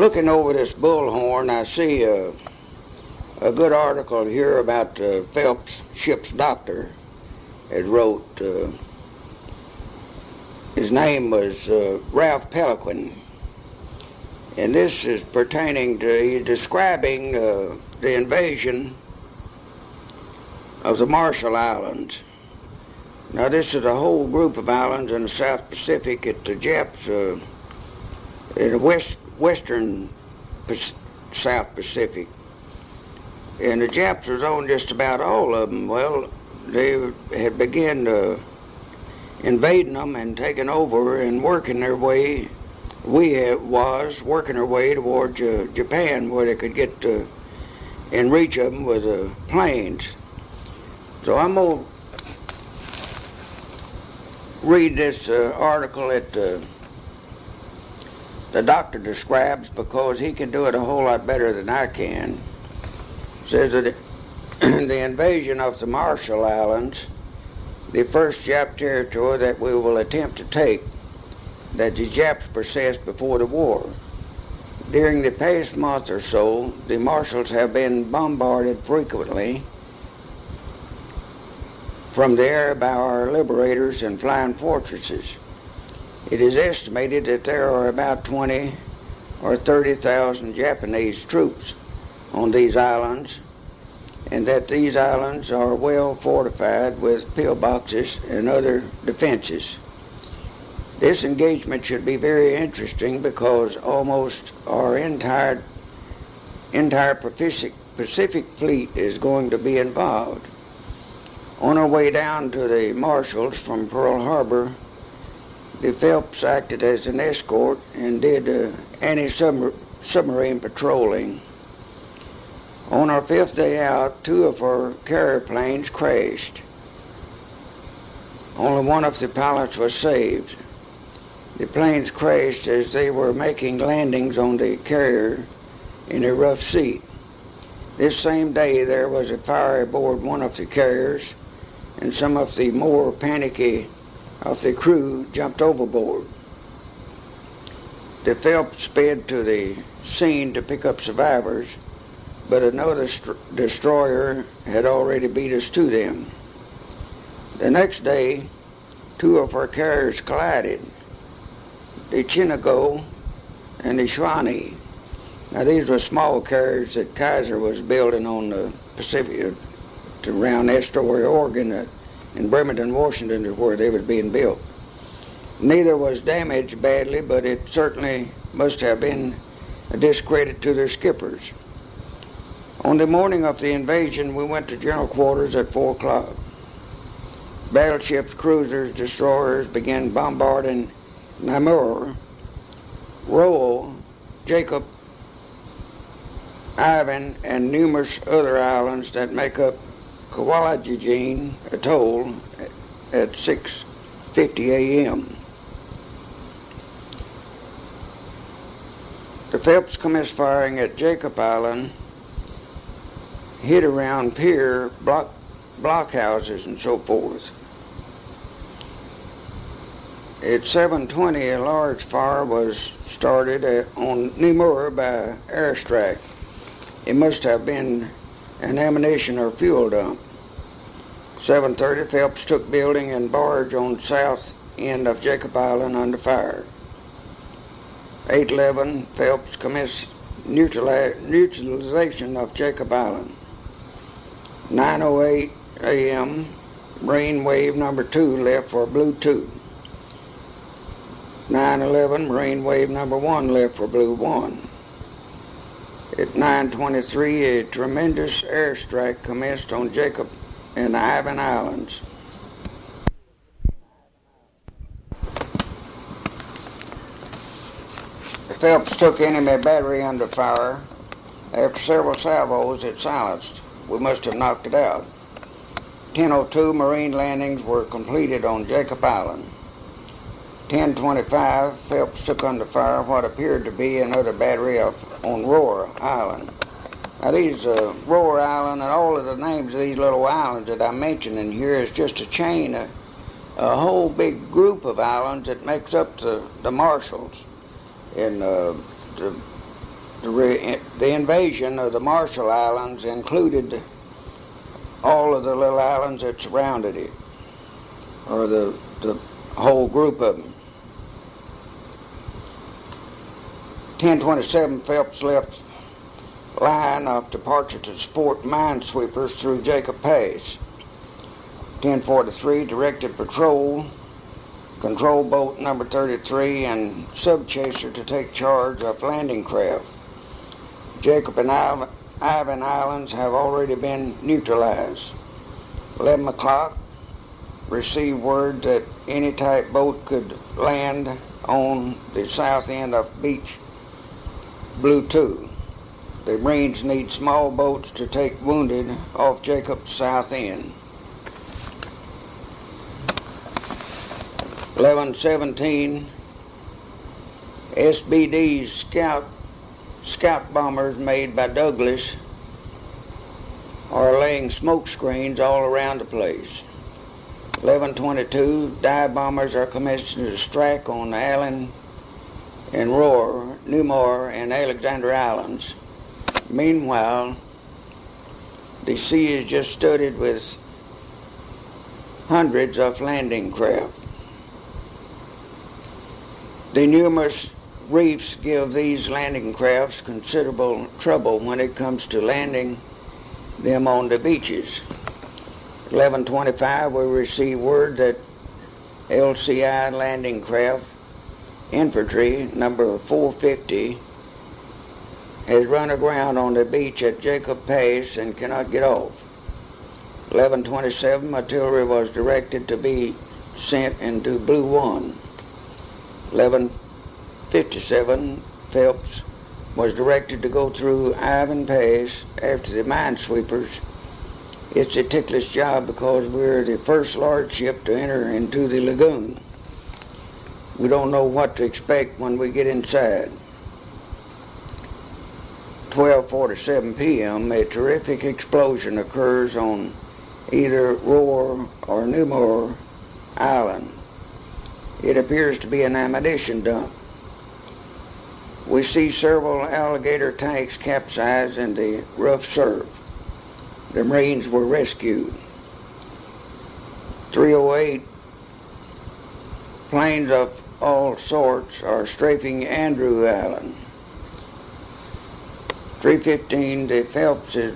Looking over this bullhorn, I see a good article here about Phelps, ship's doctor, had wrote. His name was Ralph Peliquin, and this is pertaining to, he's describing the invasion of the Marshall Islands. Now this is a whole group of islands in the South Pacific that the Japs, in the western South Pacific. And the Japs was on just about all of them. Well, they had begun invading them and taking over and working their way. Was working their way towards Japan, where they could get in reach of them with planes. So I'm going to read this article that the doctor describes, because he can do it a whole lot better than I can. It says that the invasion of the Marshall Islands, the first Jap territory that we will attempt to take, that the Japs possessed before the war. During the past month or so, the Marshalls have been bombarded frequently from the air by our liberators and flying fortresses. It is estimated that there are about 20 or 30,000 Japanese troops on these islands, and that these islands are well fortified with pillboxes and other defenses. This engagement should be very interesting because almost our entire Pacific fleet is going to be involved. On our way down to the Marshalls from Pearl Harbor, the Phelps acted as an escort and did anti-submarine patrolling. On our fifth day out, 2 of our carrier planes crashed. Only one of the pilots was saved. The planes crashed as they were making landings on the carrier in a rough sea. This same day there was a fire aboard one of the carriers, and some of the more panicky of the crew jumped overboard. The Phelps sped to the scene to pick up survivors, but another destroyer had already beat us to them. The next day, 2 of our carriers collided, the Chinago and the Shawnee. Now these were small carriers that Kaiser was building on the Pacific around Astoria, Oregon, and Bremerton, Washington is where they were being built. Neither was damaged badly, but it certainly must have been a discredit to their skippers. On the morning of the invasion, we went to general quarters at 4 o'clock. Battleships, cruisers, destroyers began bombarding Namur, Roel, Jacob, Ivan, and numerous other islands that make up Kawalajijin Atoll at 6:50 a.m. The Phelps commenced firing at Jacob Island, hit around pier, blockhouses, and so forth. At 7:20, a large fire was started on Namur by airstrike. It must have been an ammunition or fuel dump. 7:30, Phelps took building and barge on south end of Jacob Island under fire. 8:11, Phelps commenced neutralization of Jacob Island. 9:08 a.m., Marine Wave number 2 left for Blue 2. 9:11, Marine Wave number 1 left for Blue 1. At 9:23, a tremendous airstrike commenced on Jacob and Ivan Islands. The Phelps took enemy battery under fire. After several salvos, it silenced. We must have knocked it out. 10:02 Marine landings were completed on Jacob Island. 10:25, Phelps took under fire what appeared to be another battery on Roar Island. Now these Roar Island and all of the names of these little islands that I mentioned in here is just a chain, a whole big group of islands that makes up the Marshalls. And The invasion of the Marshall Islands included all of the little islands that surrounded it, or the whole group of them. 1027 Phelps left line of departure to support minesweepers through Jacob Pass. 1043 directed control boat number 33 and subchaser to take charge of landing craft. Jacob and Ivan Islands have already been neutralized. 11 o'clock, received word that any type boat could land on the south end of beach WW2. The Marines need small boats to take wounded off Jacob's south end. 11:17, SBD's scout bombers made by Douglas are laying smoke screens all around the place. 11:22, dive bombers are commencing to strike on Allen and Roar, Newmar, and Alexander Islands. Meanwhile, the sea is just studded with hundreds of landing craft. The numerous reefs give these landing crafts considerable trouble when it comes to landing them on the beaches. 11:25, we receive word that LCI landing craft infantry number 450 has run aground on the beach at Jacob Pass and cannot get off. 11:27, artillery was directed to be sent into Blue 1. 11:57, Phelps was directed to go through Ivan Pass after the minesweepers. It's a ticklish job because we're the first large ship to enter into the lagoon. We don't know what to expect when we get inside. 12:47 p.m., a terrific explosion occurs on either Roar or Newmar Island. It appears to be an ammunition dump. We see several alligator tanks capsize in the rough surf. The Marines were rescued. 3:08, planes of all sorts are strafing Andrew Island. 3:15, the Phelps is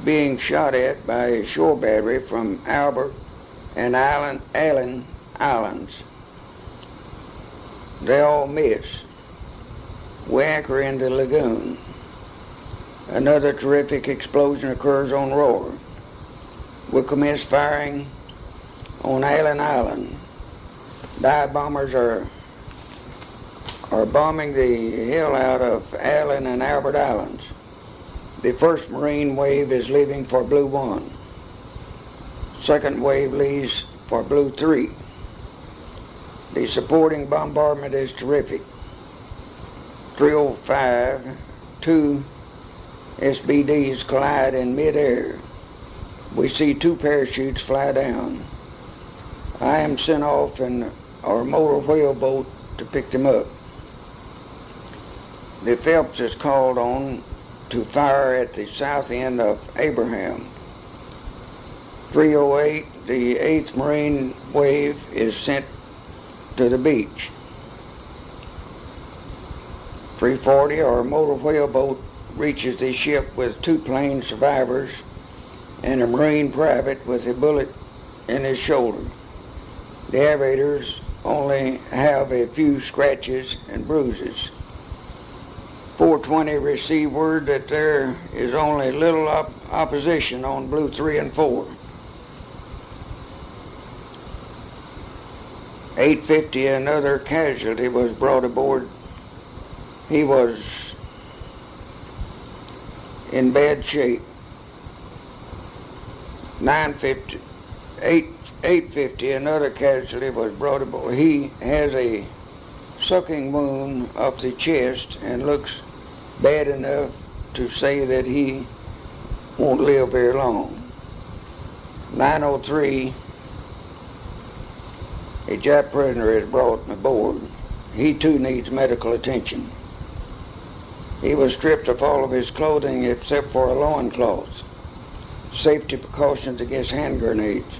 being shot at by a shore battery from Albert and Allen Islands. They all miss. We anchor in the lagoon. Another terrific explosion occurs on Roar. We commence firing on Allen Island. Dive bombers are bombing the hell out of Allen and Albert Islands. The first Marine wave is leaving for Blue 1. Second wave leaves for Blue 3. The supporting bombardment is terrific. 3:05, two SBDs collide in midair. We see two parachutes fly down. I am sent off in our motor whale boat to pick them up. The Phelps is called on to fire at the south end of Abraham. 3:08, the 8th Marine wave is sent to the beach. 3:40, our motor whale boat reaches the ship with two plane survivors and a Marine private with a bullet in his shoulder. The aviators only have a few scratches and bruises. 4:20, receive word that there is only little opposition on Blue 3 and 4. 8:50, another casualty was brought aboard. He was in bad shape. 8:50, another casualty was brought aboard. He has a sucking wound up the chest and looks bad enough to say that he won't live very long. 9:03, a Jap prisoner is brought aboard. He too needs medical attention. He was stripped of all of his clothing except for a loincloth. Safety precautions against hand grenades.